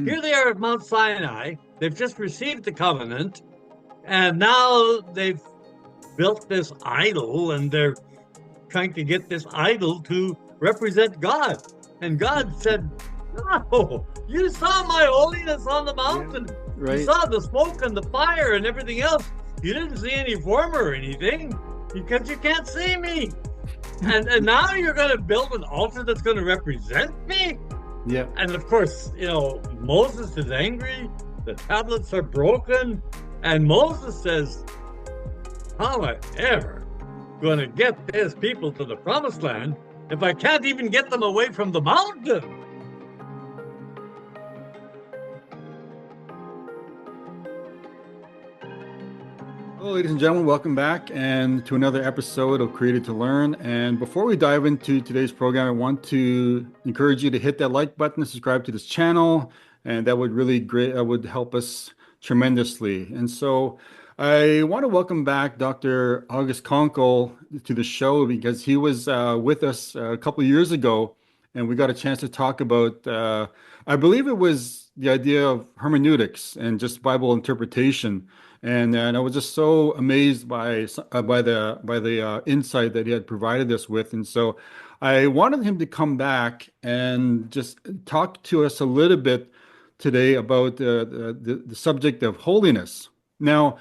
Here they are at Mount Sinai. They've just received the covenant, and now they've built this idol, and they're trying to get this idol to represent God. And God said, "No, you saw my holiness on the Yeah, mountain. You right. saw the smoke and the fire and everything else. You didn't see any form or anything because you can't see me. And now you're going to build an altar that's going to represent me?" Yeah. And of course, Moses is angry. The tablets are broken. And Moses says, "How am I ever going to get these people to the promised land if I can't even get them away from the mountain?" Hello, ladies and gentlemen. Welcome back and to another episode of Created to Learn. And before we dive into today's program, I want to encourage you to hit that like button, subscribe to this channel, and that would really great. Would help us tremendously. And so, I want to welcome back Dr. August Konkel to the show because he was with us a couple of years ago, and we got a chance to talk about. I believe it was the idea of hermeneutics and just Bible interpretation. And I was just so amazed by the insight that he had provided us with. And so I wanted him to come back and just talk to us a little bit today about the subject of holiness. Now,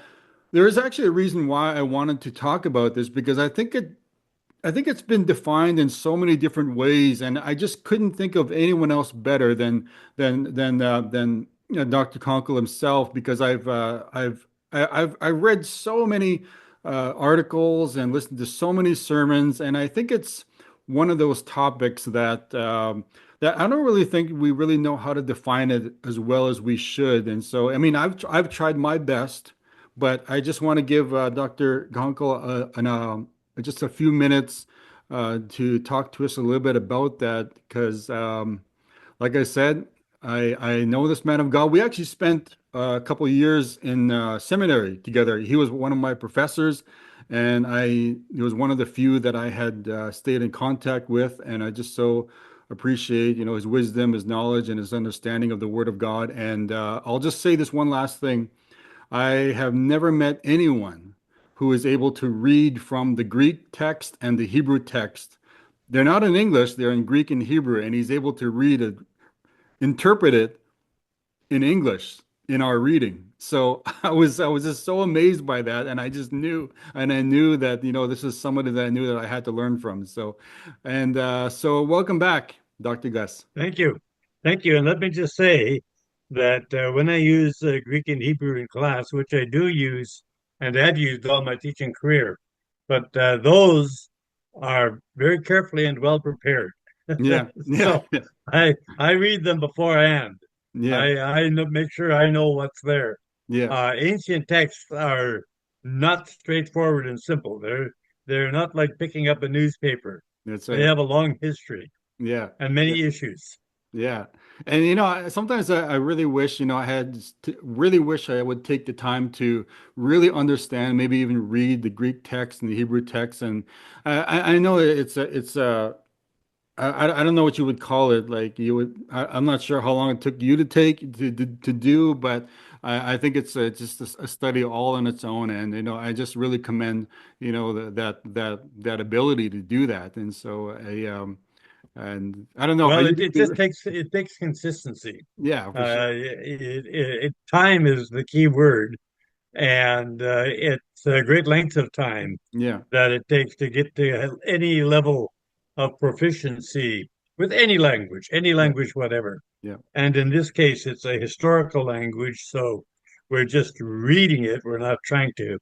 there is actually a reason why I wanted to talk about this because I think it's been defined in so many different ways, and I just couldn't think of anyone else better than Dr. Conkle himself because I've read so many articles and listened to so many sermons, and I think it's one of those topics that I don't really think we really know how to define it as well as we should. And so, I mean, I've tried my best, but I just want to give Dr. Conkle just a few minutes to talk to us a little bit about that because, like I said, I know this man of God. We actually spent a couple of years in seminary together. He was one of my professors, and he was one of the few that I had stayed in contact with, and I just so appreciate, his wisdom, his knowledge, and his understanding of the Word of God. And I'll just say this one last thing. I have never met anyone who is able to read from the Greek text and the Hebrew text. They're not in English, they're in Greek and Hebrew, and he's able to read it, interpret it in English in our reading. So I was just so amazed by that, and I knew that this is somebody that I knew that I had to learn from. So welcome back, Dr. Gus. Thank you. Thank you. And let me just say that when I use Greek and Hebrew in class, which I do use and have used all my teaching career, but those are very carefully and well prepared. Yeah, yeah, So I read them beforehand. yeah, I make sure I know what's there. yeah. Ancient texts are not straightforward and simple. They're not like picking up a newspaper. That's They right. have a long history Yeah. and many issues. Yeah. And sometimes I really wish, really wish I would take the time to really understand, maybe even read the Greek text and the Hebrew text. And I know I don't know what you would call it. Like I'm not sure how long it took you to to do, but I think it's just a study all on its own. And, I just really commend, that ability to do that. And so and I don't know, are Well, you? it takes consistency. Yeah, for sure. Time is the key word, and it's a great length of time Yeah, that it takes to get to any level of proficiency with any yeah, language, whatever. yeah, And in this case, it's a historical language, so we're just reading it. We're not trying to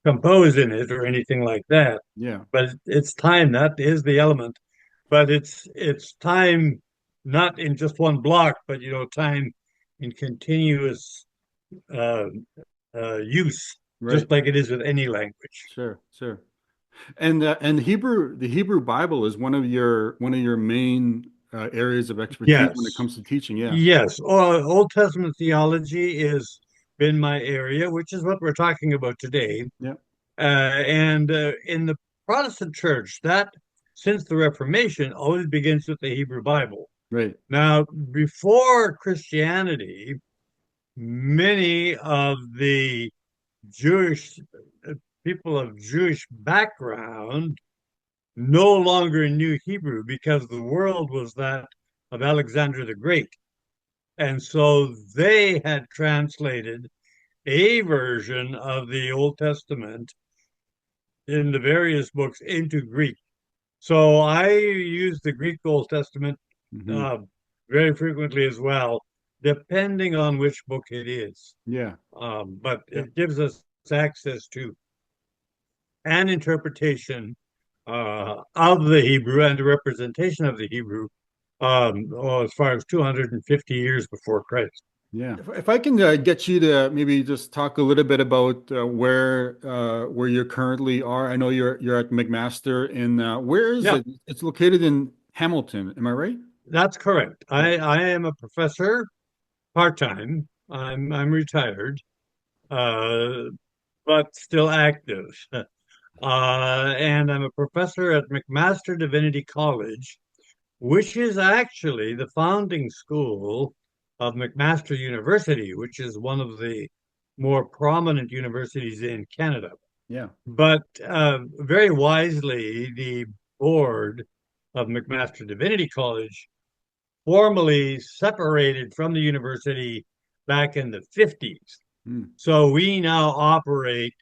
compose in it or anything like that. yeah, But it's time, that is the element. But it's time not in just one block, but time in continuous uh, use, right. just like it is with any language. Sure, sure. And the Hebrew Bible is one of your main areas of expertise when it Yes, comes to teaching. Yeah, yes. Old Testament theology is been my area, which is what we're talking about today. yeah, And in the Protestant church, that since the Reformation always begins with the Hebrew Bible. Right. Now, before Christianity, many of the Jewish people of Jewish background no longer knew Hebrew because the world was that of Alexander the Great. And so they had translated a version of the Old Testament in the various books into Greek. So I use the Greek Old Testament Hmm. uh, very frequently as well, depending on which book it is. Yeah. But Yeah. it gives us access to an interpretation of the Hebrew and a representation of the Hebrew as far as 250 years before Christ. Yeah. If I can get you to maybe just talk a little bit about where you currently are. I know you're at McMaster in where is Yeah, it? It's located in Hamilton. Am I right? that's correct. Yeah. I am a professor part-time. I'm retired, uh, but still active. And I'm a professor at McMaster Divinity College, which is actually the founding school of McMaster University, which is one of the more prominent universities in Canada. Yeah. But very wisely, the board of McMaster Divinity College formally separated from the university back in the 50s. Mm. So we now operate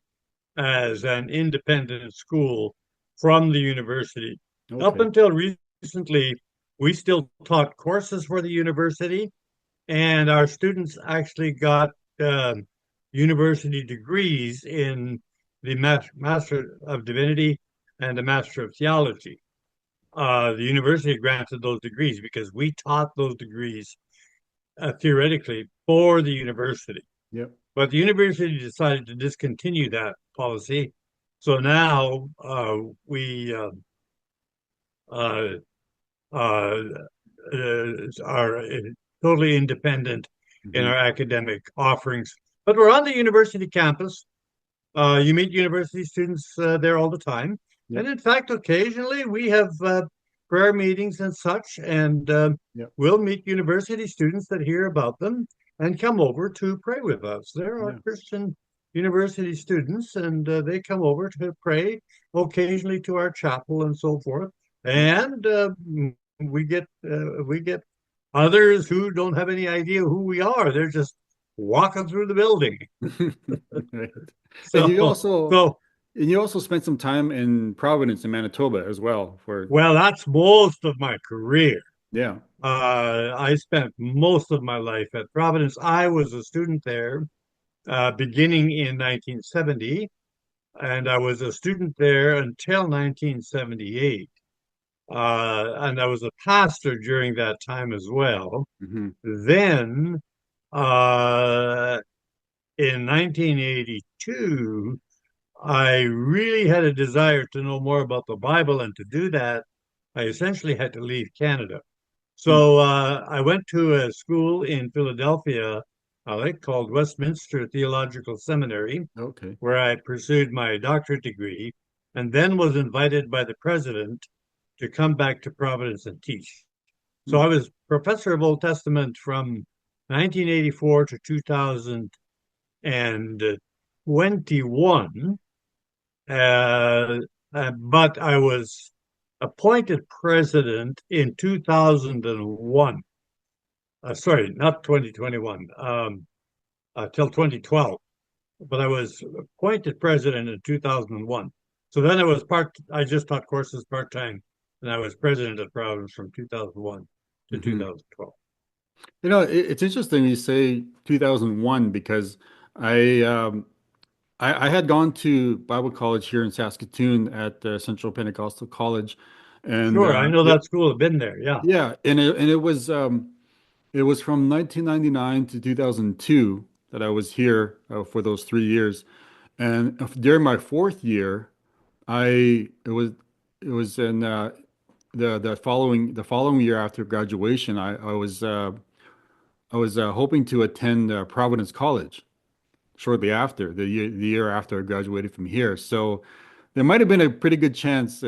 as an independent school from the university. Up Okay. until recently, we still taught courses for the university, and our students actually got university degrees in the Master of Divinity and the Master of Theology. The university granted those degrees because we taught those degrees theoretically for the university. Yep. But the university decided to discontinue that policy. So now we uh, uh, are totally independent in Hmm. our academic offerings. But we're on the university campus. You meet university students there all the time. And Yep. in fact, occasionally we have prayer meetings and such, and Yep. we'll meet university students that hear about them and come over to pray with us. There are Yeah. Christian university students, and they come over to pray occasionally to our chapel and so forth. Yep. And we get others who don't have any idea who we are. They're just walking through the building. Right. And So, so you also spent some time in Providence in Manitoba as well for well, that's most of my career. yeah. I spent most of my life at Providence. I was a student there beginning in 1970, and I was a student there until 1978. And I was a pastor during that time as well. Hmm. Then, uh, in 1982, I really had a desire to know more about the Bible, and to do that, I essentially had to leave Canada. Hmm. So I went to a school in Philadelphia, Alec, called Westminster Theological Seminary, Okay. where I pursued my doctorate degree, and then was invited by the president to come back to Providence and teach. So Hmm. I was professor of Old Testament from 1984 to 2021. But I was appointed president in 2001. Sorry, not 2021, till 2012. But I was appointed president in 2001. So then I just taught courses part-time, and I was president of Providence from 2001 to Hmm. 2012. It's interesting you say 2001 because I um I had gone to Bible college here in Saskatoon at Central Pentecostal College, and Sure, I know yeah, that school. I've been there. Yeah, yeah, and it was from 1999 to 2002 that I was here for those 3 years, and during my fourth year, I it was in the following year after graduation, I was hoping to attend Providence College shortly after the year after I graduated from here. So there might have been a pretty good chance,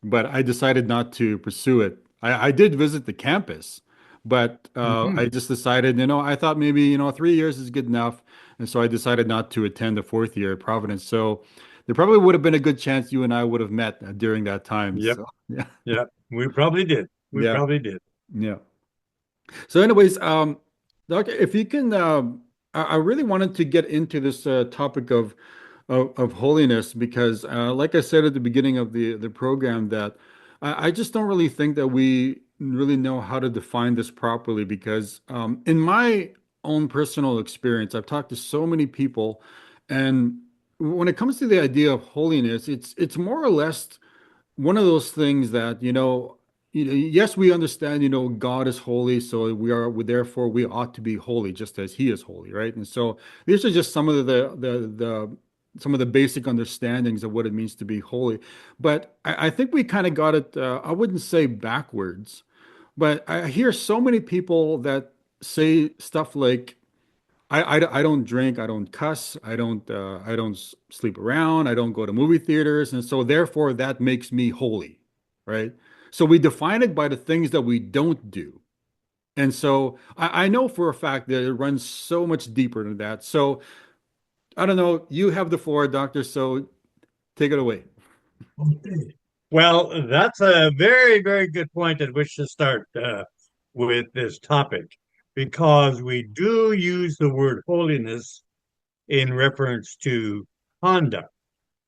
but I decided not to pursue it. I did visit the campus, but Mhm. I just decided, I thought maybe, 3 years is good enough. And so I decided not to attend the fourth year at Providence. So there probably would have been a good chance you and I would have met during that time. Yep, So yeah, yep. We probably did. We yeah, probably did. yeah. So, anyways, Doctor, if you can, I really wanted to get into this topic of holiness because, like I said at the beginning of the program, that I just don't really think that we really know how to define this properly. Because, in my own personal experience, I've talked to so many people, and when it comes to the idea of holiness, it's more or less one of those things that, yes, we understand, God is holy, so therefore we ought to be holy just as he is holy, right? And so these are just some of some of the basic understandings of what it means to be holy. But I think we kind of got it, I wouldn't say backwards, but I hear so many people that say stuff like, I don't drink, I don't cuss, I don't sleep around, I don't go to movie theaters, and so therefore that makes me holy, right? So we define it by the things that we don't do. And so I know for a fact that it runs so much deeper than that. So I don't know, you have the floor, doctor, so take it away. Okay. Well, that's a very, very good point at which to start with this topic, because we do use the word holiness in reference to conduct.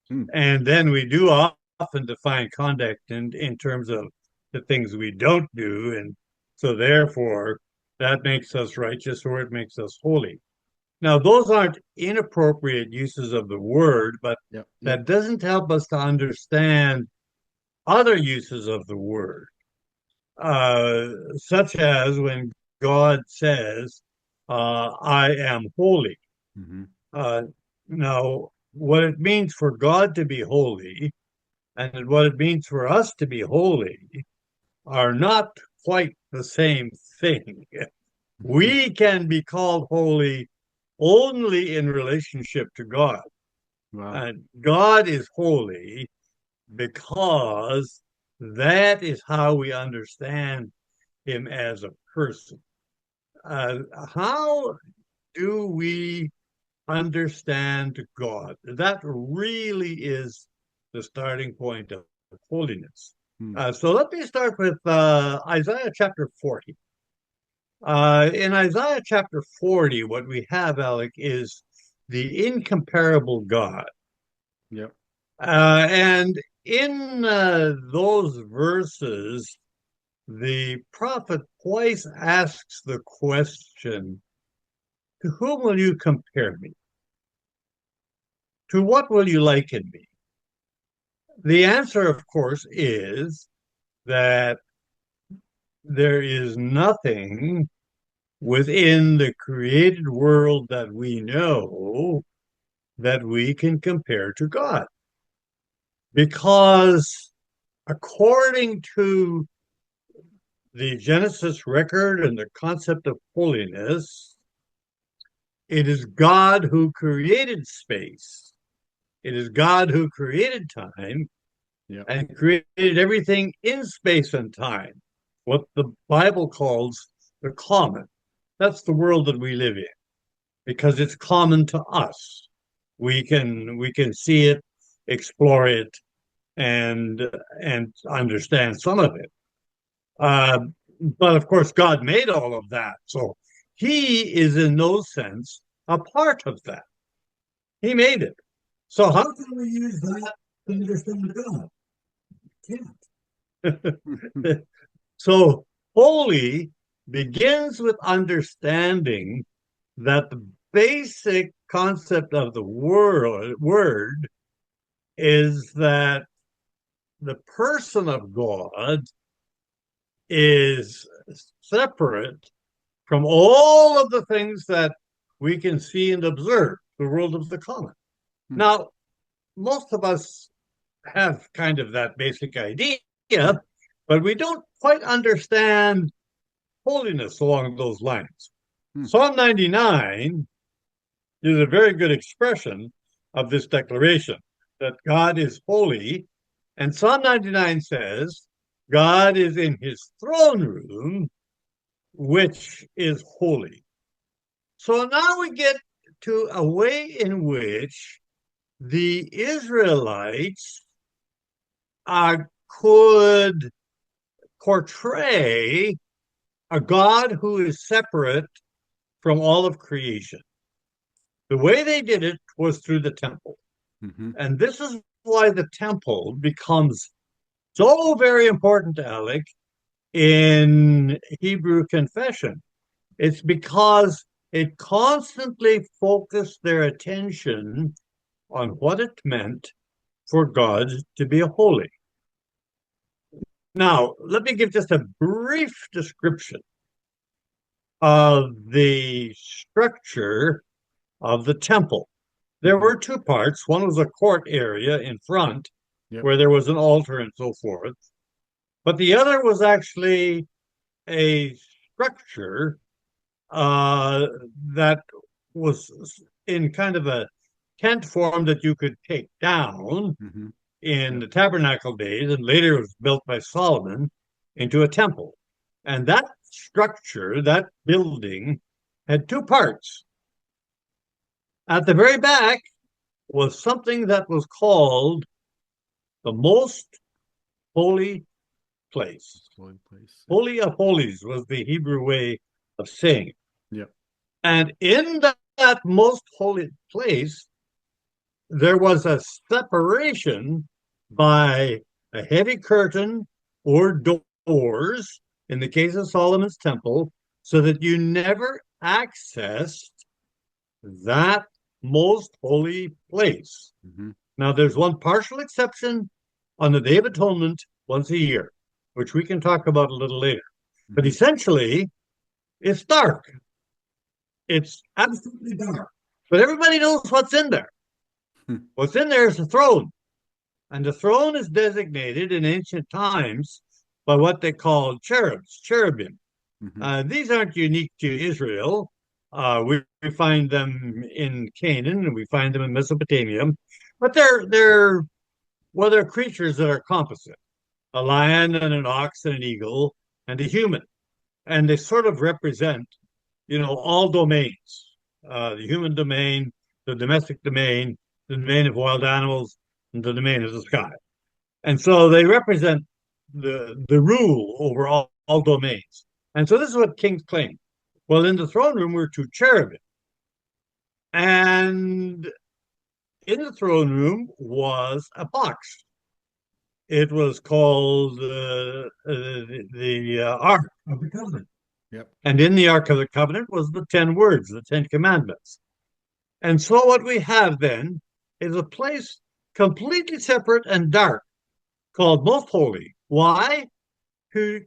Hmm. And then we do often define conduct in terms of the things we don't do. And so therefore, that makes us righteous or it makes us holy. Now, those aren't inappropriate uses of the word, but Yep, yep. that doesn't help us to understand other uses of the word, such as when God says, I am holy. Hmm. Uh, Now, what it means for God to be holy and what it means for us to be holy are not quite the same thing. We can be called holy only in relationship to God. Wow. And God is holy because that is how we understand him as a person. How do we understand God? That really is the starting point of holiness. Hmm. So let me start with Isaiah chapter 40. In Isaiah chapter 40, what we have, Alec, is the incomparable God. Yep. And in those verses, the prophet twice asks the question, to whom will you compare me? To what will you liken me? The answer, of course, is that there is nothing within the created world that we know that we can compare to God. Because according to the Genesis record and the concept of holiness, it is God who created space. It is God who created time Yep. and created everything in space and time, what the Bible calls the common. That's the world that we live in because it's common to us. We can see it, explore it, and and understand some of it. Uh, but of course, God made all of that, so He is in no sense a part of that. He made it. So how can we use that to understand God? Can't. So holy begins with understanding that the basic concept of the word is that the person of God is separate from all of the things that we can see and observe, the world of the common. Hmm. Now, most of us have kind of that basic idea, but we don't quite understand holiness along those lines. Hmm. Psalm 99 is a very good expression of this declaration that God is holy. And Psalm 99 says, God is in his throne room, which is holy. So now we get to a way in which the Israelites could portray a God who is separate from all of creation. The way they did it was through the temple. Mm-hmm. And this is why the temple becomes so very important, Alec, in Hebrew confession. It's because it constantly focused their attention on what it meant for God to be holy. Now, let me give just a brief description of the structure of the temple. There Mm-hmm. were two parts. One was a court area in front Yep. where there was an altar and so forth. But the other was actually a structure uh, that was in kind of a tent form that you could take down Mm-hmm. in Yep. the tabernacle days, and later it was built by Solomon into a temple. And that structure, that building, had two parts. At the very back was something that was called the most holy place. Holy place. Yep. Holy of holies was the Hebrew way of saying it. Yep. And in that most holy place, there was a separation by a heavy curtain or doors, in the case of Solomon's temple, so that you never accessed that most holy place. Mm-hmm. Now, there's one partial exception on the Day of Atonement once a year, which we can talk about a little later. But Mm-hmm. essentially, it's dark. It's absolutely dark. But everybody knows what's in there. What's in there is the throne. And the throne is designated in ancient times by what they called cherubs, cherubim. Mm-hmm. These aren't unique to Israel. We find them in Canaan and we find them in Mesopotamia, but they're creatures that are composite, a lion and an ox and an eagle and a human, and they sort of represent, all domains, the human domain, the domestic domain, the domain of wild animals, and the domain of the sky. And so they represent the rule over all domains. And so this is what kings claim. Well, in the throne room were two cherubim. And in the throne room was a box. It was called the Ark of the Covenant. Yep. And in the Ark of the Covenant was the 10 words, the 10 commandments. And so what we have then is a place completely separate and dark called Most Holy. Why? To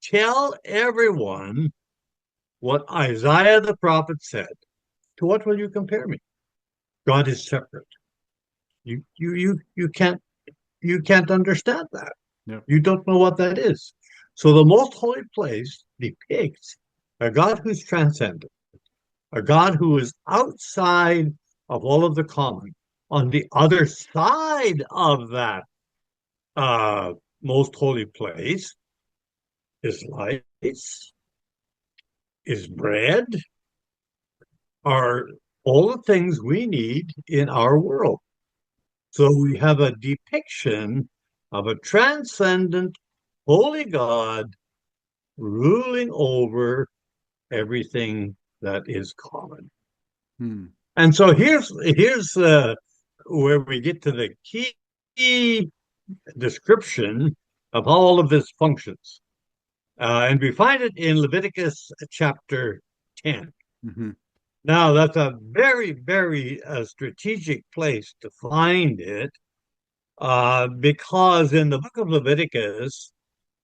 tell everyone what Isaiah the prophet said. To what will you compare me? God is separate. You can't understand that. Yep. You don't know what that is. So the most holy place depicts a God who's transcendent, a God who is outside of all of the common. On the other side of that uh, most holy place is lights, is bread, are all the things we need in our world. So we have a depiction of a transcendent, holy God ruling over everything that is common. Hmm. And so here's where we get to the key description of how all of this functions. And we find it in Leviticus chapter 10. Mm-hmm. Now, that's a very, very strategic place to find it because in the book of Leviticus,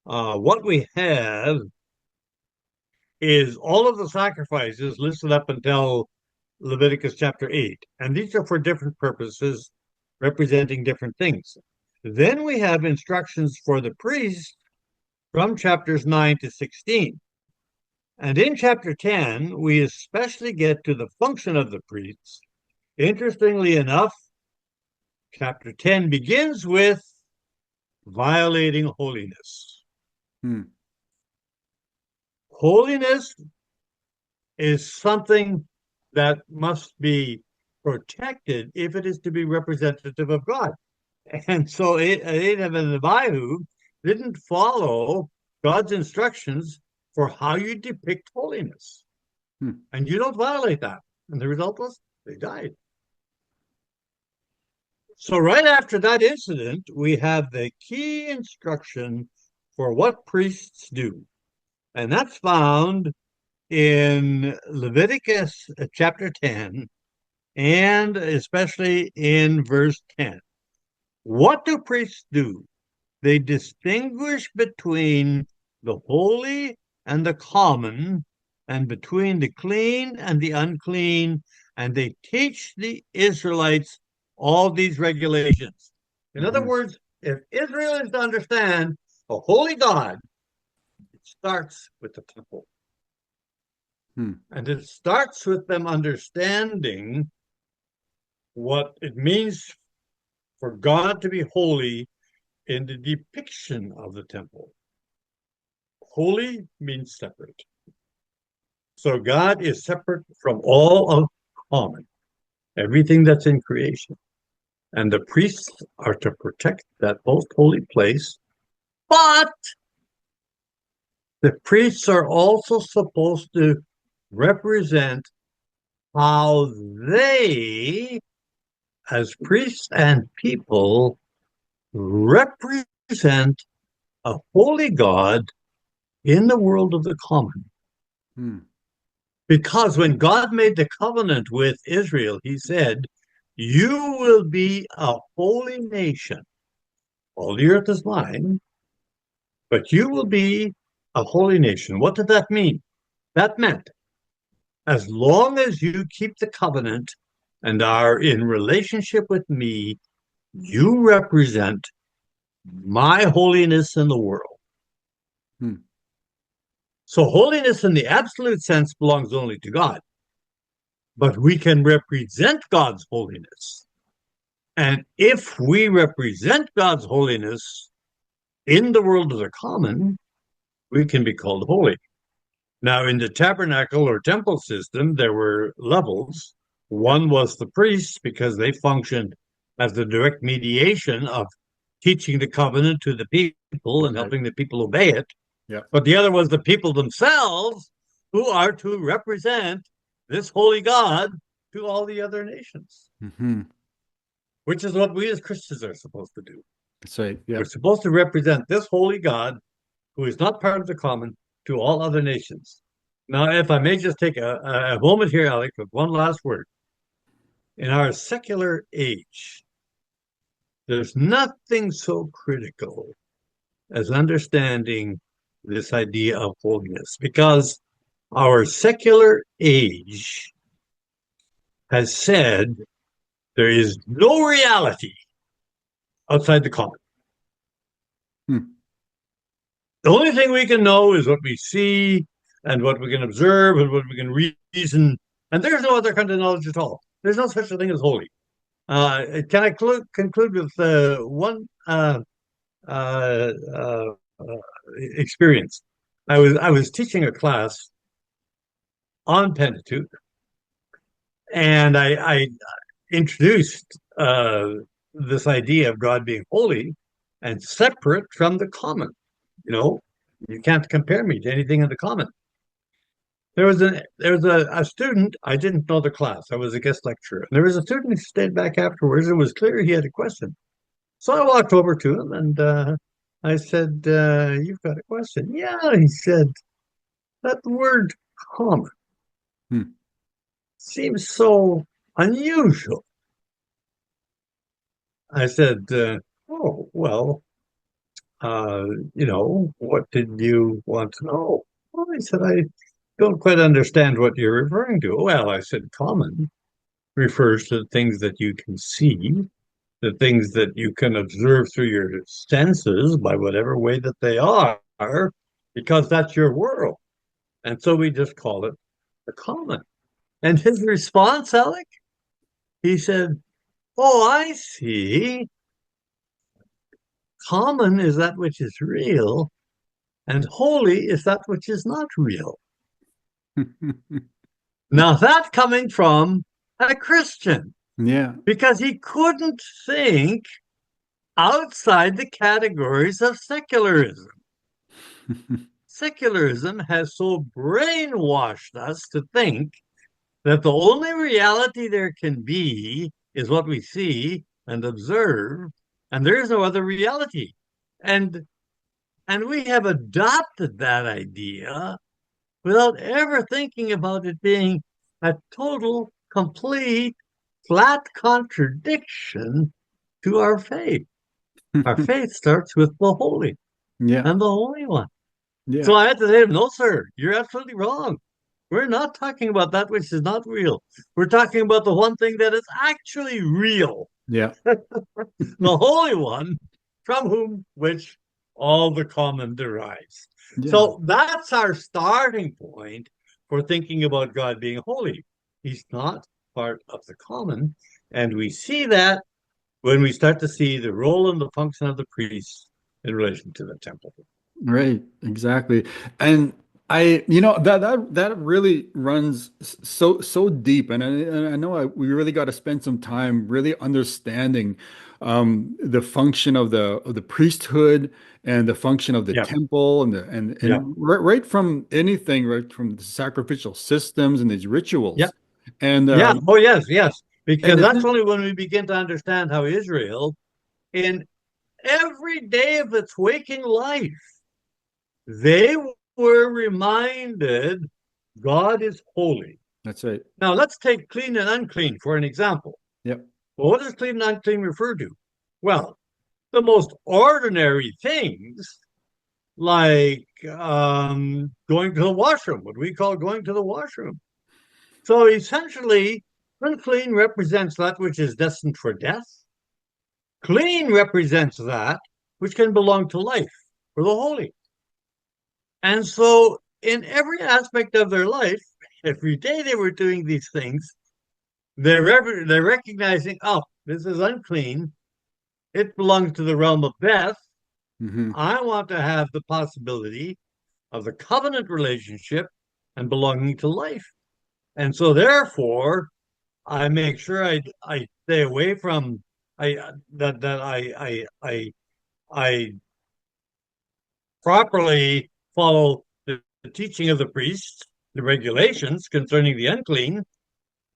what we have is all of the sacrifices listed up until Leviticus chapter 8. And these are for different purposes, representing different things. Then we have instructions for the priest from chapters 9 to 16. And in chapter 10, we especially get to the function of the priests. Interestingly enough, chapter 10 begins with violating holiness. Hmm. Holiness is something that must be protected if it is to be representative of God. And so Adam and the Abihu didn't follow God's instructions for how you depict holiness. Hmm. And you don't violate that. And the result was they died. So right after that incident, we have the key instruction for what priests do. And that's found in Leviticus chapter 10, and especially in verse 10. What do priests do? They distinguish between the holy and the common, and between the clean and the unclean, and they teach the Israelites all these regulations. In other Hmm. words, if Israel is to understand a holy God, it starts with the temple. Hmm. And it starts with them understanding what it means for God to be holy in the depiction of the temple. Holy means separate. So God is separate from all of common, everything that's in creation. And the priests are to protect that most holy place. But the priests are also supposed to represent how they, as priests and people, represent a holy God in the world of the common. Hmm. Because when God made the covenant with Israel, he said, "You will be a holy nation. All the earth is mine, but you will be a holy nation." What did that mean? That meant as long as you keep the covenant and are in relationship with me, you represent my holiness in the world. Hmm. So holiness in the absolute sense belongs only to God, but we can represent God's holiness. And if we represent God's holiness in the world of the common, we can be called holy. Now, in the tabernacle or temple system, there were levels. One was the priests because they functioned as the direct mediation of teaching the covenant to the people and Right. helping the people obey it. Yeah. But the other was the people themselves who are to represent this holy God to all the other nations, Hmm. which is what we as Christians are supposed to do. That's right. We're Yep. supposed to represent this holy God who is not part of the common to all other nations. Now, if I may just take a moment here, Alec, with one last word. In our secular age, there's nothing so critical as understanding this idea of holiness because our secular age has said there is no reality outside the common. Hmm. The only thing we can know is what we see and what we can observe and what we can reason. And there's no other kind of knowledge at all. There's no such a thing as holy. Can I conclude with one uh, uh, experience? I was teaching a class on Pentateuch, and I introduced this idea of God being holy and separate from the common. You know, you can't compare me to anything in the common. There was a student. I didn't know the class. I was a guest lecturer. And there was a student who stayed back afterwards. It was clear he had a question. So I walked over to him and I said, "You've got a question?" "Yeah," he said. "That word common Hmm. seems so unusual." I said, "Oh, well, uh, what did you want to know?" "Well," he said, "I don't quite understand what you're referring to." "Well," I said, "common refers to the things that you can see, the things that you can observe through your senses by whatever way that they are, because that's your world. And so we just call it the common." And his response, Alec, he said, "Oh, I see. Common is that which is real, and holy is that which is not real. Now, that coming from a Christian, Yeah. because he couldn't think outside the categories of secularism. Secularism has so brainwashed us to think that the only reality there can be is what we see and observe, and there is no other reality. And we have adopted that idea without ever thinking about it being a total, complete, flat contradiction to our faith. Our faith starts with the holy Yeah. and the Holy One. So Yeah. I had to say, no, sir, you're absolutely wrong. We're not talking about that which is not real. We're talking about the one thing that is actually real, Yeah. the Holy One, from whom which all the common derives. Yeah. So that's our starting point for thinking about God being holy. He's not part of the common. And we see that when we start to see the role and the function of the priests in relation to the temple. Right, exactly. And that really runs so deep, and I know we really got to spend some time really understanding the function of the priesthood and the function of the Yeah, temple yeah, and right from anything, right from the sacrificial systems and these yeah, rituals. And yeah. Oh, yes, yes. Because it's that's only when we begin to understand how Israel, in every day of its waking life, they were reminded God is holy. that's right. Now, let's take clean and unclean for an example. Yep. Well, what does clean and unclean refer to? Well, the most ordinary things like going to the washroom, what we call going to the washroom. So essentially, unclean represents that which is destined for death. Clean represents that which can belong to life for the holy. And so, in every aspect of their life, every day they were doing these things, they're recognizing, oh, this is unclean. It belongs to the realm of death. Hmm. I want to have the possibility of the covenant relationship and belonging to life. And so, therefore, I make sure I stay away from I that I properly follow the teaching of the priests, the regulations concerning the unclean,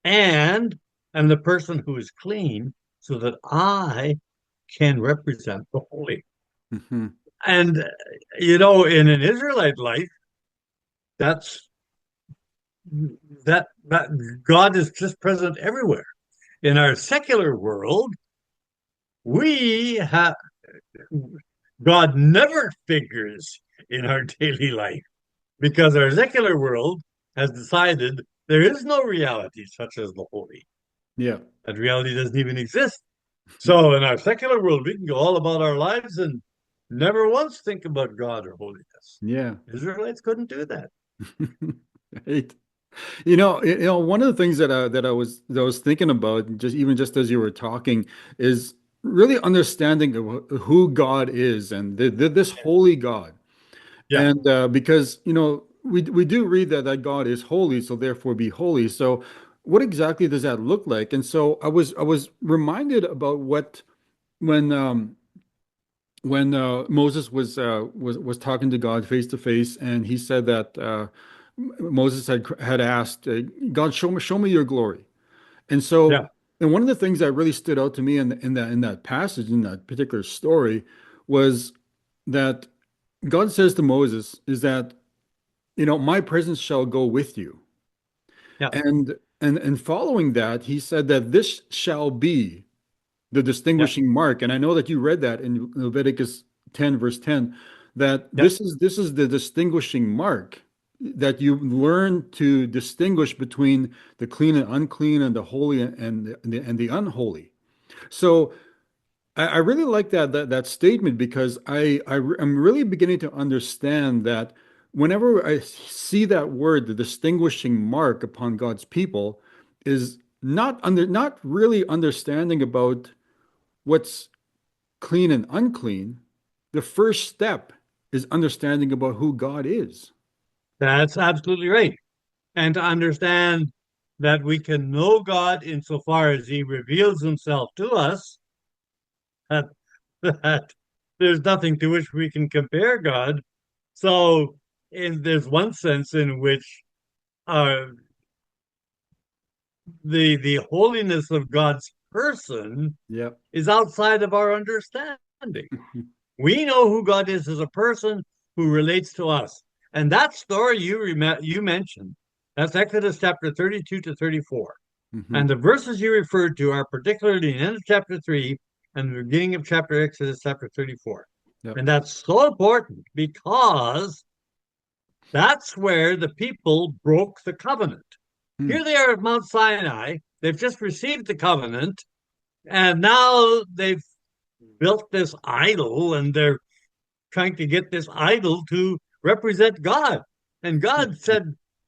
and am the person who is clean, so that I can represent the holy. Hmm. And in an Israelite life, that's that God is just present everywhere. In our secular world, we have God never figures in our daily life because our secular world has decided there is no reality such as the holy. Yeah. That reality doesn't even exist. So in our secular world, we can go all about our lives and never once think about God or holiness. Yeah. Israelites couldn't do that. Right. One of the things that I was thinking about just as you were talking is really understanding of who God is and this holy God. Yeah, And because we do read that God is holy, so therefore be holy. So what exactly does that look like? And so I was reminded about what when Moses was talking to God face to face, and he said that Moses had asked God, show me your glory. And so, yeah, and one of the things that really stood out to me in that passage, in that particular story, was that God says to Moses, is that my presence shall go with you. yeah, And following that, he said that this shall be the yeah, distinguishing mark. And I know that you read that in Leviticus 10, verse 10, that yeah, this is the distinguishing mark, that you learn to distinguish between the clean and unclean and the holy and the unholy. So I really like that statement because I'm really beginning to understand that whenever I see that word, the distinguishing mark upon God's people, is not really understanding about what's clean and unclean. The first step is understanding about who God is. That's absolutely right. And to understand that we can know God insofar as he reveals himself to us, that, that there's nothing to which we can compare God. So, there's one sense in which uh, the holiness of God's person Yep. is outside of our understanding. We know who God is as a person who relates to us. And that story you mentioned, that's Exodus chapter 32 to 34. Hmm. And the verses you referred to are particularly in the end of chapter 3 and the beginning of chapter Exodus chapter 34. Yep. And that's so important because that's where the people broke the covenant. Hmm. Here they are at Mount Sinai. They've just received the covenant, and now they've built this idol, and they're trying to get this idol to represent God. And God said,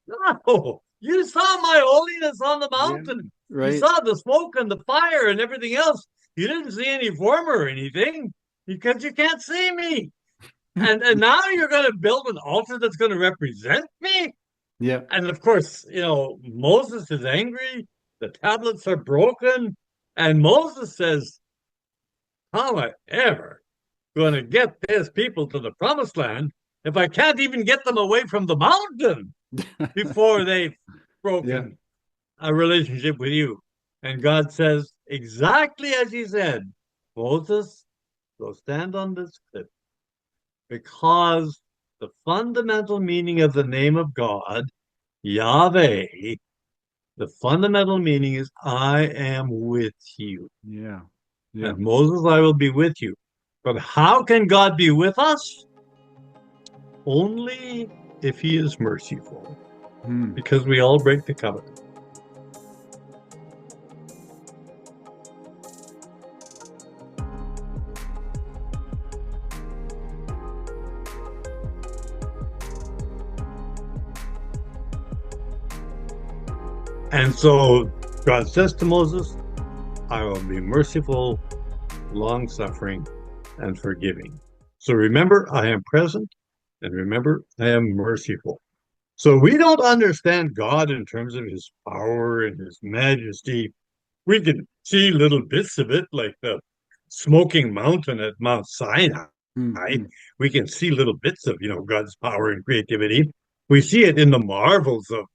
"No, you saw my holiness on the Yeah. mountain. You Right. saw the smoke and the fire and everything else. You didn't see any form or anything because you can't see me. And now you're going to build an altar that's going to represent me." Yeah. And of course, Moses is angry. The tablets are broken. And Moses says, "How am I ever going to get these people to the promised land if I can't even get them away from the mountain before they've Yeah. broken a relationship with you?" And God says, exactly as he said, "Moses, go stand on this cliff because the fundamental meaning of the name of God, Yahweh, the fundamental meaning is I am with you. Yeah. Yeah. And Moses, I will be with you." But how can God be with us? Only if he is merciful, Hmm. because we all break the covenant. And so God says to Moses, I will be merciful, long suffering, and forgiving. So remember, I am present, and remember, I am merciful. So we don't understand God in terms of his power and his majesty. We can see little bits of it, like the smoking mountain at Mount Sinai. Hmm. We can see little bits of, God's power and creativity. We see it in the marvels of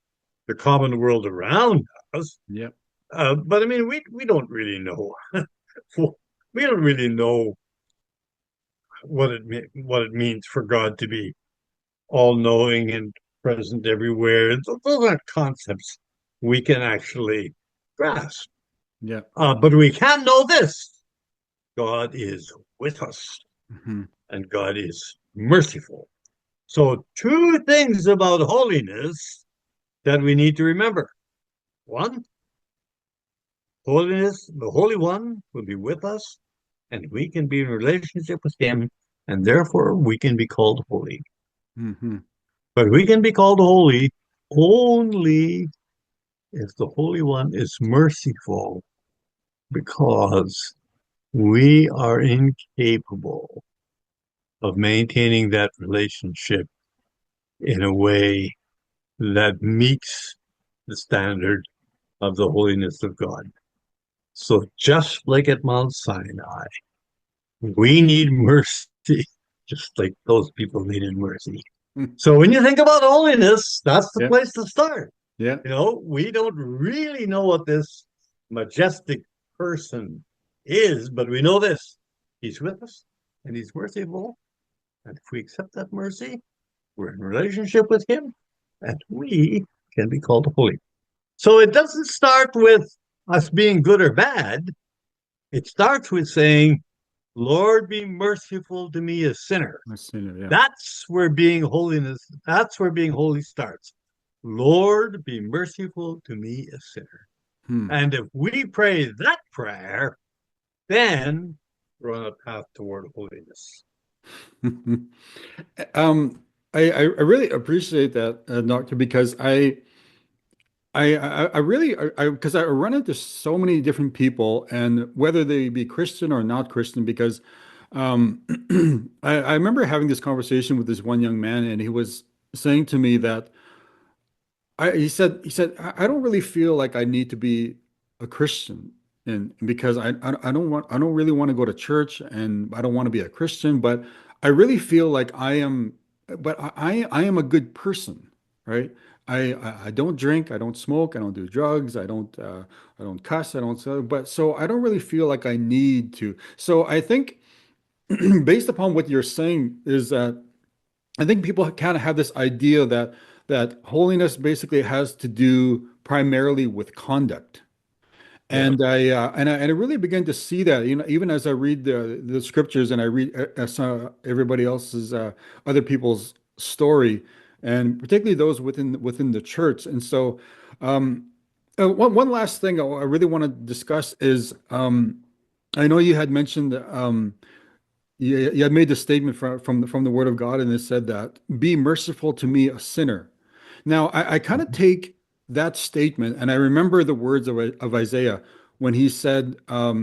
the common world around us. Yep. But I mean, we don't really know. We don't really know what it means for God to be all knowing and present everywhere. Those aren't concepts we can actually grasp. Yep. But we can know this: God is with us, Hmm. and God is merciful. So, two things about holiness that we need to remember. One, holiness, the Holy One will be with us, and we can be in relationship with Him, and therefore we can be called holy. Hmm. But we can be called holy only if the Holy One is merciful, because we are incapable of maintaining that relationship in a way that meets the standard of the holiness of God. So just like at Mount Sinai, we need mercy, just like those people needed mercy. So when you think about holiness, that's the Yeah. place to start. Yeah. We don't really know what this majestic person is, but we know this: he's with us and he's merciful. And if we accept that mercy, we're in relationship with him and we can be called holy. So it doesn't start with us being good or bad. It starts with saying, Lord, be merciful to me, a sinner. I see it. Yeah. That's where being holy starts. Lord, be merciful to me, a sinner. Hmm. And if we pray that prayer, then we're on a path toward holiness. Um, I really appreciate that, Doctor, because I really because I run into so many different people, and whether they be Christian or not Christian, because Um, I remember having this conversation with this one young man, and he was saying to me that he said I don't really feel like I need to be a Christian, and because I don't really want to go to church, and I don't want to be a Christian, but I really feel like I am a good person, right? I don't drink, I don't smoke, I don't do drugs, I don't cuss, I don't but so I don't really feel like I need to. So I think based upon what you're saying is that I think people kind of have this idea that holiness basically has to do primarily with conduct. Yeah, And I really began to see that, even as I read the scriptures and I read everybody else's other people's story, and particularly those within the church. And so, one last thing I really want to discuss is I know you had mentioned you had made the statement from the Word of God, and it said that, "Be merciful to me, a sinner." Now, I kind of take that statement, and I remember the words of Isaiah when he said, uh,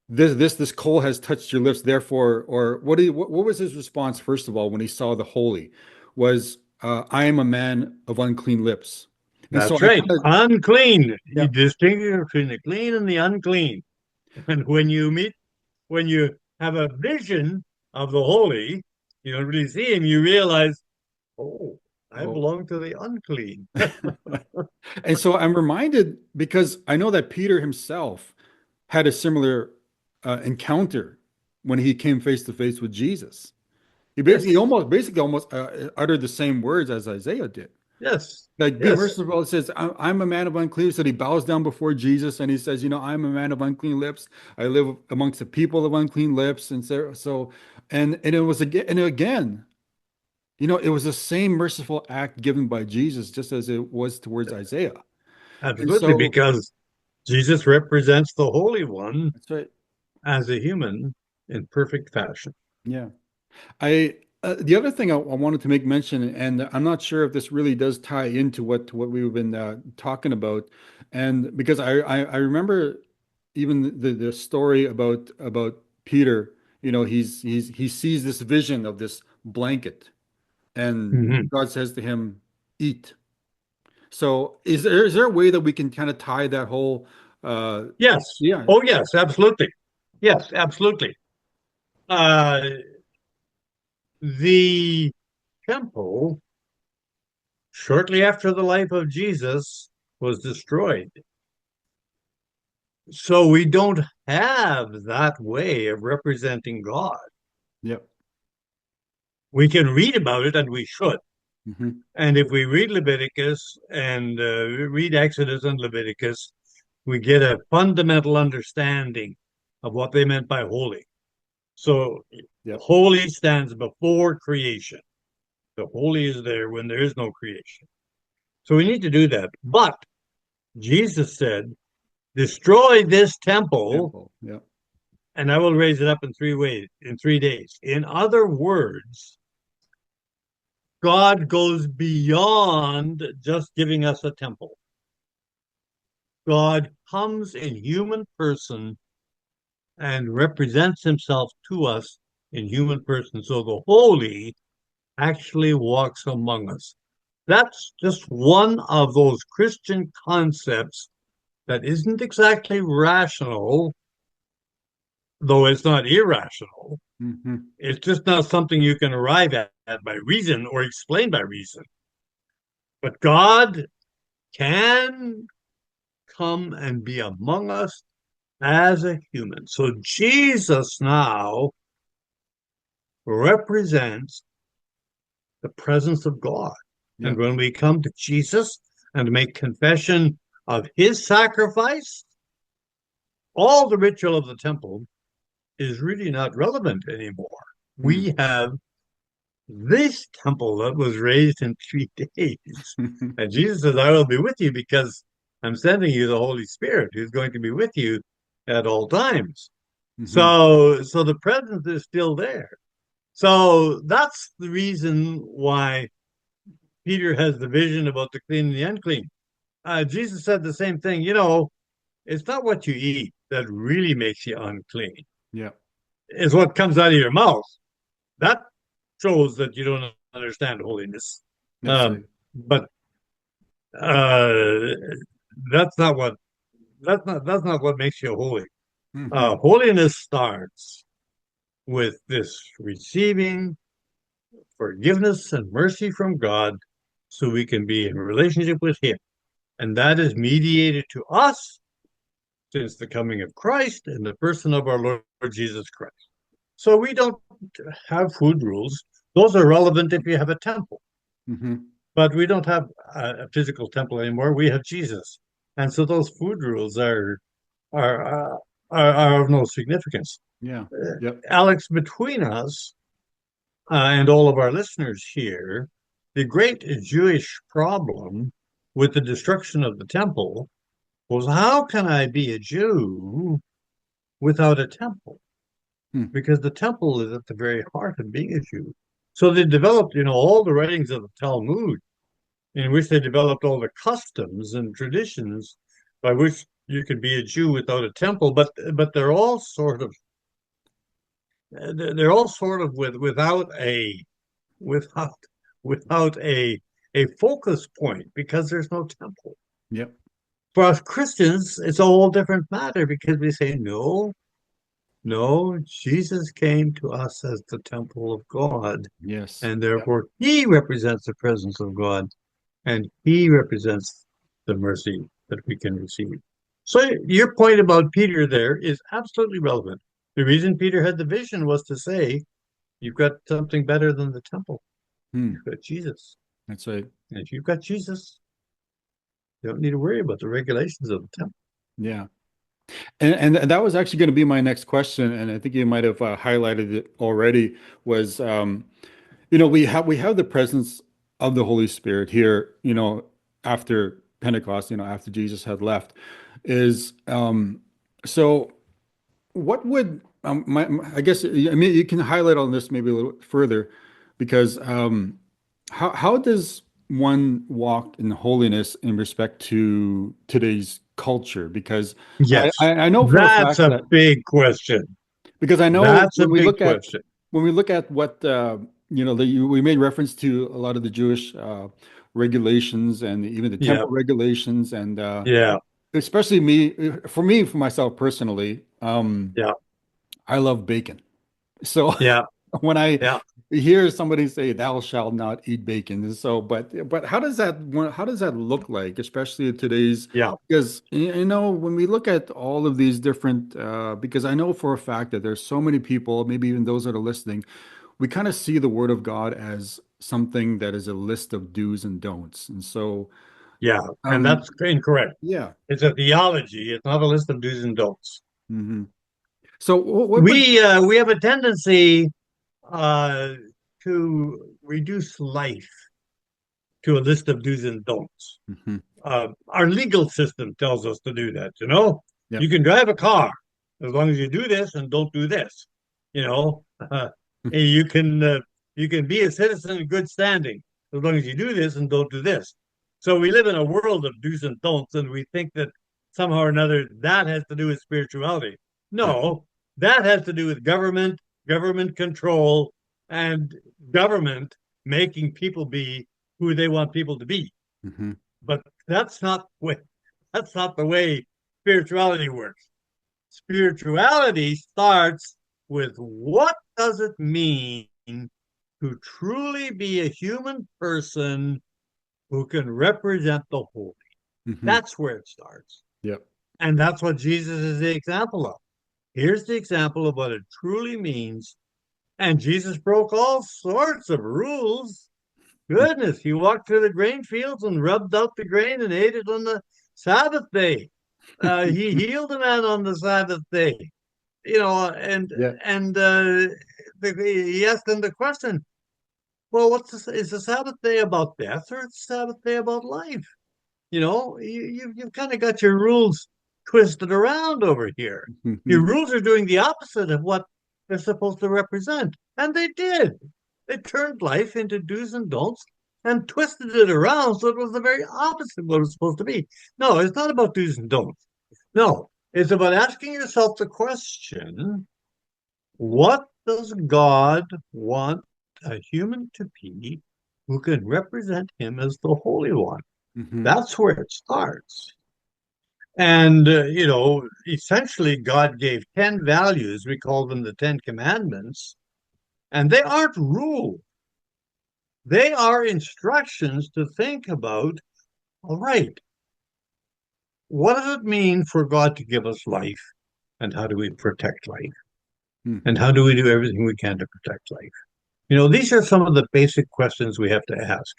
"This coal has touched your lips, therefore," or what was his response first of all when he saw the holy? Was, "I am a man of unclean lips," and so that's I right. kind of Unclean. You yeah. distinguish between the clean and the unclean. And when you have a vision of the holy, you don't really see him, you realize, oh, I Oh. belong to the unclean. And so I'm reminded because I know that Peter himself had a similar encounter when he came face to face with Jesus. He Yes, basically almost uttered the same words as Isaiah did. yes, Like, be yes, merciful. It says, I'm a man of unclean lips. So he bows down before Jesus and he says, I'm a man of unclean lips. I live amongst the people of unclean lips. And and it was again, and again, it was the same merciful act given by Jesus, just as it was towards Isaiah. And absolutely, so because Jesus represents the Holy One that's right. as a human in perfect fashion. Yeah. I the other thing I wanted to make mention, and I'm not sure if this really does tie into what we've been talking about, and because I remember even the story about Peter, he sees this vision of this blanket, and Mhm. God says to him, "Eat." So is there a way that we can kind of tie that whole Yes. yeah, Oh, yes, absolutely. Yes, absolutely. Uh, the temple, shortly after the life of Jesus, was destroyed. So we don't have that way of representing God. yeah, We can read about it, and we should. hmm And if we read Leviticus and read Exodus and Leviticus, we get a fundamental understanding of what they meant by holy. So, yeah, holy stands before creation. The holy is there when there is no creation. So, we need to do that. But Jesus said, destroy this temple, temple, yeah, and I will raise it up in 3 ways, in 3 days. In other words, God goes beyond just giving us a temple. God comes in human person and represents himself to us in human person. So the holy actually walks among us. That's just one of those Christian concepts that isn't exactly rational, though it's not irrational. hmm It's just not something you can arrive at by reason or explain by reason. But God can come and be among us as a human. So Jesus now represents the presence of God. yeah, And when we come to Jesus and make confession of his sacrifice, all the ritual of the temple is really not relevant anymore. mm. We have this temple that was raised in 3 days. And Jesus says, I will be with you because I'm sending you the Holy Spirit who's going to be with you at all times. hmm So the presence is still there. So that's the reason why Peter has the vision about the clean and the unclean. Jesus said the same thing. It's not what you eat that really makes you unclean. yeah. is what comes out of your mouth. That shows that you don't understand holiness. Yes, I. But uh, that's not what that's not what makes you holy. Hmm. Holiness starts with this receiving forgiveness and mercy from God so we can be in relationship with Him. And that is mediated to us since the coming of Christ in the person of our Lord Jesus Christ. So we don't have food rules. Those are relevant if you have a temple, Hmm. but we don't have a physical temple anymore. We have Jesus. And so those food rules are, uh, are of no significance. Yeah. Yep. Alex, between us and all of our listeners here, the great Jewish problem with the destruction of the temple was how can I be a Jew without a temple? Hmm. Because the temple is at the very heart of being a Jew. So they developed, all the writings of the Talmud, in which they developed all the customs and traditions by which you could be a Jew without a temple, but they're all sort of without without a focus point because there's no temple. Yep. For us Christians, it's a whole different matter because we say, no, no, Jesus came to us as the temple of God, Yes. and Yep. therefore he represents the presence of God, and he represents the mercy that we can receive. So your point about Peter there is absolutely relevant. The reason Peter had the vision was to say, you've got something better than the temple. Hmm. You've got Jesus. That's right. And if you've got Jesus, you don't need to worry about the regulations of the temple. Yeah. And that was actually going to be my next question, and I think you might have highlighted it already. Was we have the presence of the Holy Spirit here. After Pentecost, after Jesus had left, is so. What would I guess I mean you can highlight on this maybe a little further because how does one walk in holiness in respect to today's culture? Because Yes, I know for a that's fact a that big question. because I know That's a big question. when we look at what we made reference to a lot of the Jewish regulations and even the Yeah, temple regulations and yeah, especially me for myself personally. yeah, I love bacon. So yeah, when I yeah, hear somebody say thou shalt not eat bacon, and so but how does that look like, especially in today's yeah, because when we look at all of these different because I know for a fact that there's so many people, maybe even those that are listening, we kind of see the word of God as something that is a list of do's and don'ts. And so yeah. And um that's incorrect. yeah. It's a theology. It's not a list of do's and don'ts. Hmm. So what would We have a tendency uh, to reduce life to a list of do's and don'ts. Mhm. Our legal system tells us to do that. You Yep. can drive a car as long as you do this and don't do this. You know, you can you can be a citizen in good standing as long as you do this and don't do this. So we live in a world of do's and don'ts, and we think that somehow or another that has to do with spirituality. Yeah. No, that has to do with government control, and government making people be who they want people to be. Hmm. But that's not the way spirituality works. Spirituality starts with what does it mean to truly be a human person who can represent the holy. Hmm. That's where it starts. Yep. And that's what Jesus is the example of. Here's the example of what it truly means. And Jesus broke all sorts of rules. Goodness, he walked through the grain fields and rubbed out the grain and ate it on the Sabbath day. He healed a man on the Sabbath day. And Yeah. and he asked him the question, well, is the Sabbath day about death or is the Sabbath day about life? You've kind of got your rules twisted around over here. Your Hmm. rules are doing the opposite of what they're supposed to represent. And they did. They turned life into do's and don'ts and twisted it around so it was the very opposite of what it was supposed to be. No, it's not about do's and don'ts. No, it's about asking yourself the question, What does God want a human to be who can represent him as the Holy One? Hmm. That's where it starts. And, essentially, God gave 10 values. We call them the 10 commandments, and they aren't rules. They are instructions to think about, all right, what does it mean for God to give us life? And how do we protect life? And Hmm. how do we do everything we can to protect life? These are some of the basic questions we have to ask,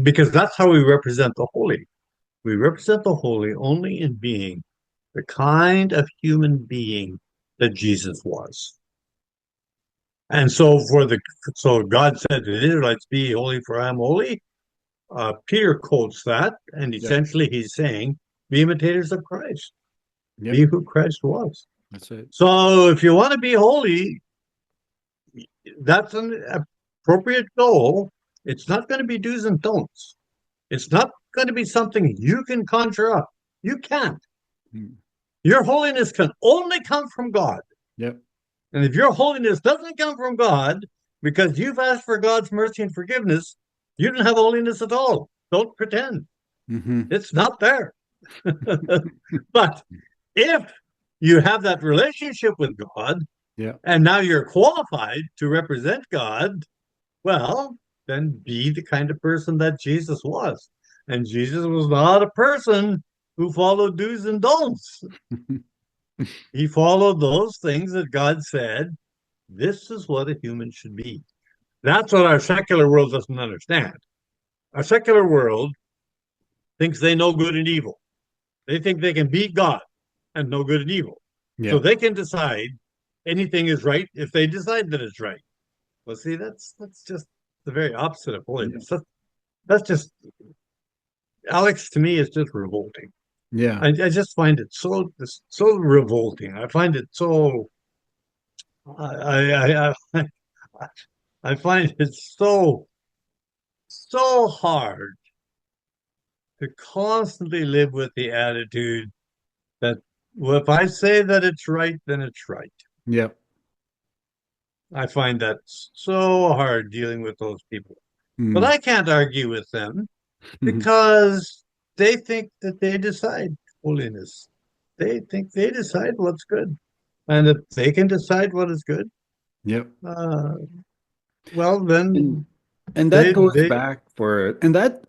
because that's how we represent the holy. We represent the holy only in being the kind of human being that Jesus was. And so God said to the Israelites, "Be holy, for I am holy." Peter quotes that, and Yeah. essentially he's saying, "Be imitators of Christ. Be Yep. who Christ was." That's it. So if you want to be holy, that's an appropriate goal. It's not going to be do's and don'ts. It's not going to be something you can conjure up. You can't. Mm. Your holiness can only come from God. Yep. And if your holiness doesn't come from God because you've asked for God's mercy and forgiveness, you don't have holiness at all. Don't pretend. Hmm. It's not there. But if you have that relationship with God Yeah. and now you're qualified to represent God, well, then be the kind of person that Jesus was. And Jesus was not a person who followed do's and don'ts. He followed those things that God said, this is what a human should be. That's what our secular world doesn't understand. Our secular world thinks they know good and evil. They think they can beat God and know good and evil. So Yeah. they can decide anything is right if they decide that it's right. Well, see, that's just the very opposite of Yeah. holiness. That's just Alex to me is just revolting. Yeah. I just find it so revolting. I find it so I find it so hard to constantly live with the attitude that, well, if I say that it's right, then it's right. Yep. I find that so hard dealing with those people. But Mm. I can't argue with them because they think that they decide holiness. They think they decide what's good. And if they can decide what is good, Yep. uh, well, And then and that they goes they back for it. And that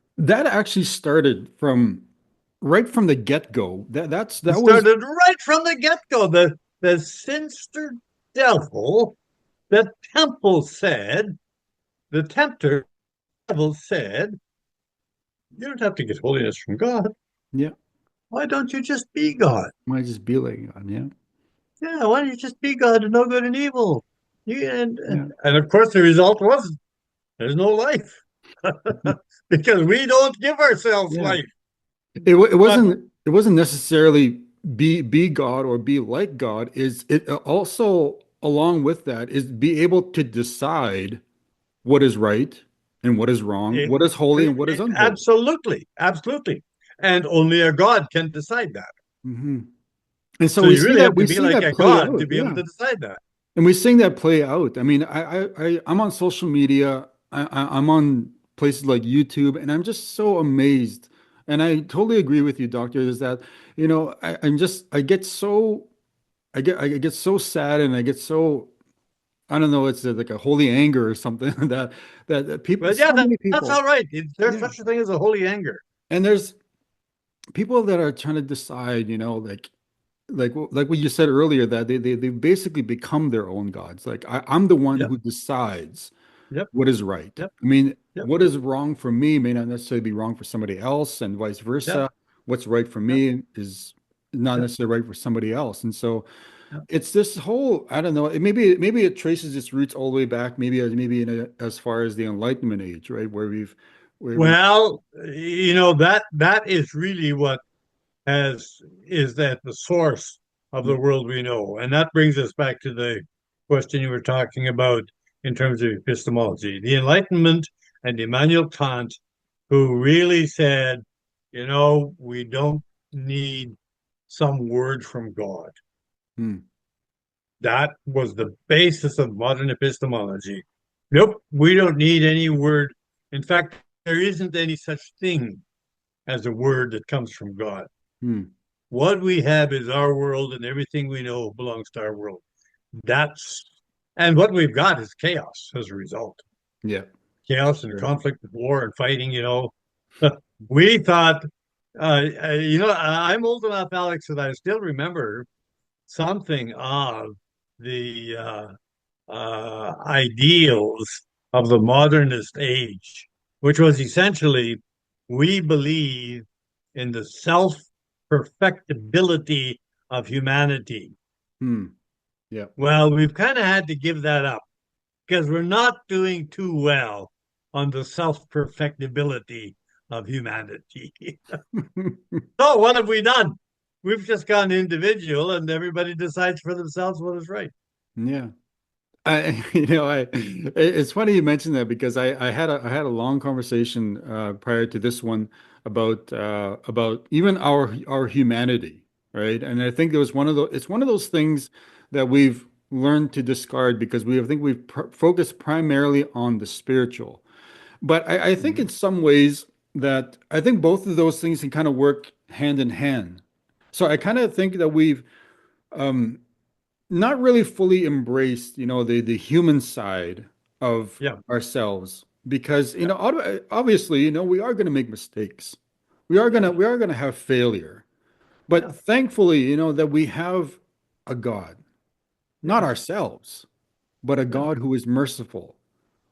actually started from right from the get-go. That was started right from the get-go. The sinister devil, the temple said, the tempter devil said, you don't have to get holiness from God. yeah, Why don't you just be God? might just be like yeah. Yeah, why don't you just be God and know good and evil? You, and, Yeah. and of course, the result was there's no life because we don't give ourselves Yeah. life. It But wasn't necessarily be God or be like God. Is it also along with that is be able to decide what is right and what is wrong, it, what is holy and what is unholy. absolutely, absolutely. And only a God can decide that. Hmm. And so So we you see really that have to be like a play God out. to be able Yeah. to decide that. And we're seeing that play out. I mean, I'm on social media. I'm on places like YouTube, and I'm just so amazed. And I totally agree with you, Doctor, is that, I get so, I get so sad and I get so, I don't know, it's like a holy anger or something that people, But yeah, so many that's people, all right. There's yeah. such a thing as a holy anger. And there's people that are trying to decide, like what you said earlier, that they basically become their own gods. Like I'm the one Yep, who decides yep, what is right. yep, I mean, yep, what is wrong for me may not necessarily be wrong for somebody else, and vice yep, versa. What's right for yep, me is not yep, necessarily right for somebody else. And so yep. it's this whole, I don't know, maybe it traces its roots all the way back, as far as the Enlightenment age, right? Where we Well, that is really what has is at the source of the yeah, world we know. And that brings us back to the question you were talking about in terms of epistemology. The Enlightenment and Immanuel Kant, who really said, we don't need some word from God. hmm, That was the basis of modern epistemology. Nope, we don't need any word. In fact, there isn't any such thing as a word that comes from God. Hmm. What we have is our world, and everything we know belongs to our world. That's and what we've got is chaos as a result. Yeah. Chaos and Sure. conflict and war and fighting, We thought, I'm old enough, Alex, that I still remember something of the ideals of the modernist age, which was essentially we believe in the self perfectibility of humanity. Hmm. Yeah. Well, we've kind of had to give that up because we're not doing too well on the self perfectibility of humanity. So, what have we done? We've just gone individual and everybody decides for themselves what is right. Yeah. It's funny you mentioned that because I had a long conversation prior to this one about even our humanity, right? And I think it's one of those things that we've learned to discard because I think we've focused primarily on the spiritual. But I think Mhm. in some ways that I think both of those things can kind of work hand in hand. So I kind of think that we've um, not really fully embraced, the human side of Yeah, ourselves because, yeah, obviously, we are going to make mistakes. yeah, We are going to have failure. yeah, But thankfully, that we have a God, not yes, ourselves, but a yeah, God who is merciful,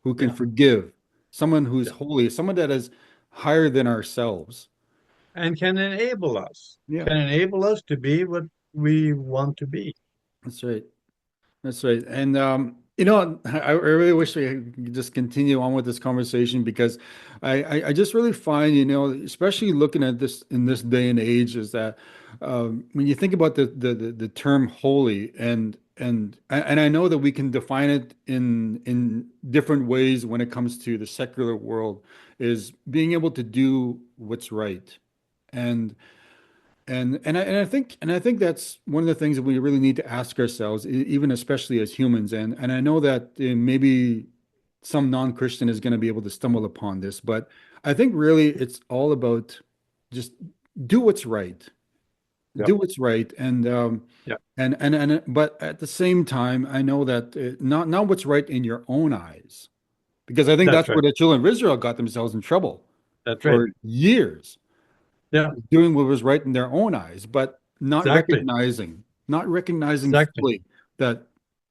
who can yeah, forgive, someone who is yeah. holy, someone that is higher than ourselves. And Yeah, can enable us to be what we want to be. that's right. That's right. And I really wish we could just continue on with this conversation because I just really find, especially looking at this in this day and age, is that when you think about the term holy and I know that we can define it in different ways when it comes to the secular world, is being able to do what's right. And and I think that's one of the things that we really need to ask ourselves, even especially as humans. And I know that maybe some non-Christian is going to be able to stumble upon this, but I think really it's all about just do what's right, Yeah, do what's right, yeah, but at the same time, I know that not what's right in your own eyes, because I think that's that's right. where the children of Israel got themselves in trouble That's right. for years Yeah, doing what was right in their own eyes, but exactly. not recognizing Exactly. fully that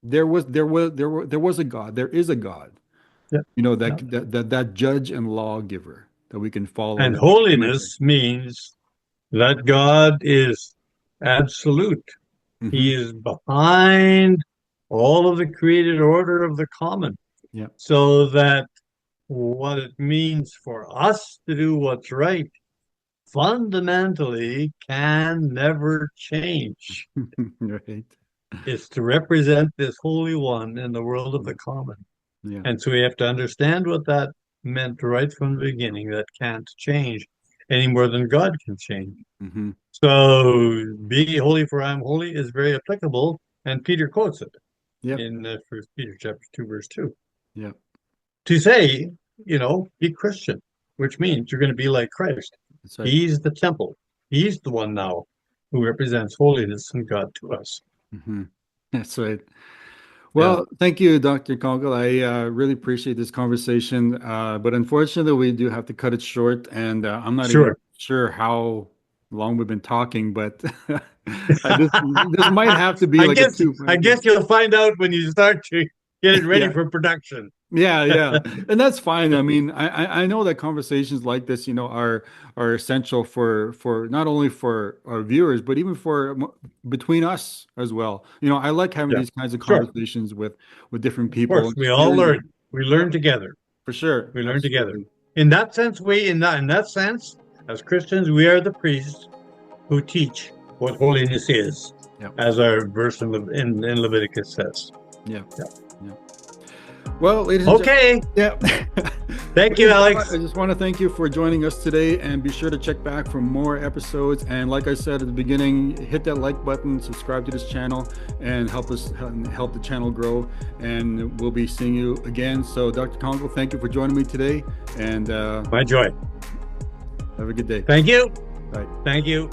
there was a God, there is a God, Yeah, yeah. that judge and lawgiver that we can follow And and be implemented. holiness means that God is absolute. He Hmm. is behind all of the created order of the common, Yeah. so that what it means for us to do what's right fundamentally can never change. Right. Is to represent this Holy One in the world of Yeah. the common. Yeah. And so we have to understand what that meant right from the beginning, that can't change any more than God can change. Hmm. So be holy for I am holy is very applicable. And Peter quotes it Yep. in First Peter chapter 2, verse 2. Yep. To say, be Christian, which means you're going to be like Christ. That's right. He's the temple. He's the one now who represents holiness and God to us. Hmm. That's right. Yeah, Well, thank you, Dr. Konkel. I really appreciate this conversation, but unfortunately, we do have to cut it short, and I'm not even sure. sure how long we've been talking, but this might have to be I like a guess two. I guess you'll find out when you start to get it ready Yeah, for production. yeah, and that's fine. I mean, I know that conversations like this, are essential for not only for our viewers, but even for between us as well. I like having Yeah, these kinds of sure. conversations with different Of people course, and we just all hearing. learn. We Yeah, learn together. for sure. We learn together. Absolutely. In that sense, in that sense, as Christians, we are the priests who teach what holiness is, Yeah. as our verse in Leviticus says. Yeah. Yeah. Yeah. Well, ladies and gentlemen, Okay. yeah. Thank you, Alex. I just want to thank you for joining us today, and be sure to check back for more episodes. And like I said at the beginning, hit that like button, subscribe to this channel, and help the channel grow. And we'll be seeing you again. So Dr. Konkel, thank you for joining me today. And my joy. Have a good day. Thank you. Bye. Thank you.